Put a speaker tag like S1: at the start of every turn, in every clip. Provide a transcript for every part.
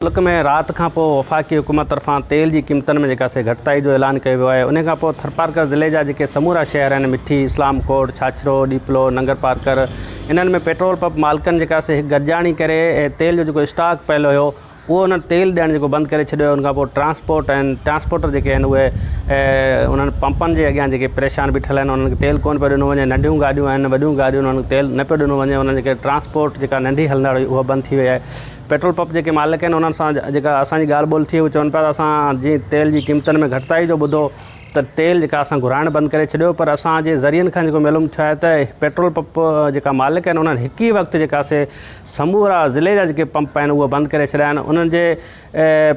S1: मुल्क में रात खां पोइ वफ़ाक़ी हुकूमत तरफ़ां तेल जी क़ीमतनि में जेका से घटिताई जो ऐलान कयो वियो आहे। उन खां पोइ थरपारकर ज़िले जा जेके समूरा शहर आहिनि मिठी, इस्लामकोट, छाछरो, डीपलो, नंगर पारकर, इन्हनि में पेट्रोल पंप मालिकनि जेका से गॾिजाणी करे तेल जो जेको स्टॉक पियल हुयो उहो उन्हनि तेल ॾियणु जेको बंदि करे छॾियो। उन खां पोइ ट्रांसपोर्टर जेके आहिनि उहे उन्हनि पंपनि जे अॻियां जेके परेशान बीठल आहिनि, उन्हनि खे तेल कोन पियो ॾिनो वञे। नंढियूं गाॾियूं आहिनि, वॾियूं गाॾियूं, उन्हनि खे तेल न पियो ॾिनो वञे। उन्हनि जेके ट्रांसपोर्ट जेका नंढी हलंदड़ हुई उहा बंदि थी वई आहे। पेट्रोल पंप जेके मालिक आहिनि उन्हनि सां जेका असांजी ॻाल्हि ॿोल थी उहे चवनि पिया त असां जीअं तेल जी क़ीमतनि में घटिताई जो ॿुधो त तेल जेका असां घुराइणु बंदि करे छॾियो, पर असांजे ज़रियनि खां जेको मालूम थियो आहे त पेट्रोल पंप जेका मालिक आहिनि उन्हनि हिकु ई वक़्तु जेका से समूरा ज़िले जा जेके पंप आहिनि उहे बंदि करे छॾिया आहिनि। उन्हनि जे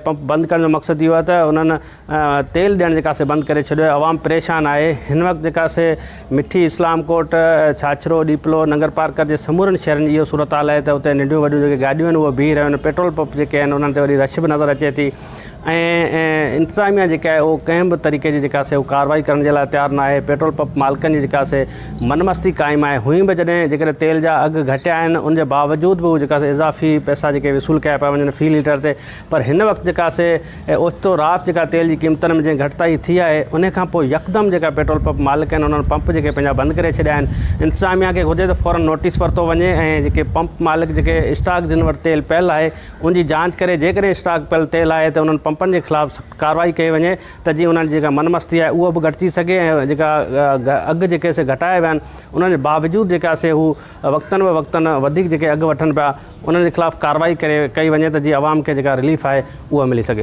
S1: पंप बंदि करण जो मक़सदु इहो आहे त उन्हनि तेल ॾियणु जेका से बंदि करे छॾियो आहे। आवाम परेशान आहे। हिन वक़्तु जेका से मिठी, इस्लामकोट, छाछरो, डीपलो, नंगर पारकर जे समूरनि शहरनि जी इहो सूरत हाल आहे त उते नंढियूं वॾियूं जेके गाॾियूं आहिनि उहे बीह रहियूं आहिनि। पेट्रोल पंप जेके आहिनि उन्हनि ते वरी रश बि नज़र अचे थी ऐं इंतिज़ामिया जेका आहे उहो कंहिं बि तरीक़े जी जेका से उहा कार्रवाई करण जे लाइ तयारु न आहे। पेट्रोल पंप मालिकनि जी जेका से मनमस्ती क़ाइमु आहे। हुई बि जेकॾहिं तेल जा अघु घटिया आहिनि उनजे बावजूदि बि जेका से इज़ाफ़ी पैसा जेके वसूल कया पिया वञनि फ़ी लीटर ते, पर हिन वक़्तु जेका से ओचितो राति जेका तेल जी क़ीमतनि में जीअं घटिताई थी आहे उन खां पोइ यकदमि जेका पेट्रोल पंप मालिक आहिनि उन्हनि पंप जेके पंहिंजा बंदि करे छॾिया आहिनि। इंतिज़ामिया खे घुरिजे त फ़ौरन नोटिस वरितो वञे ऐं जेके पंप मालिक जेके स्टॉक जिन वटि तेल पियल आहे उनजी जांच करे जेकॾहिं स्टॉक पियल तेल आहे त उन्हनि पंपनि जे ख़िलाफ़ु कार्रवाई कई वञे त जीअं उन्हनि जी जेका मनमस्ती आहे उहा बि घटिजी सघे ऐं जेका अघु जेके से घटाए विया आहिनि उन्हनि जे बावजूदि जेका से हू वक़्तनि वक़्तनि वधीक जेके अघु वठनि पिया उन्हनि जे ख़िलाफ़ु कार्रवाई कई वञे त जीअं आवाम खे जेका रिलीफ आहे उहा मिली सघे।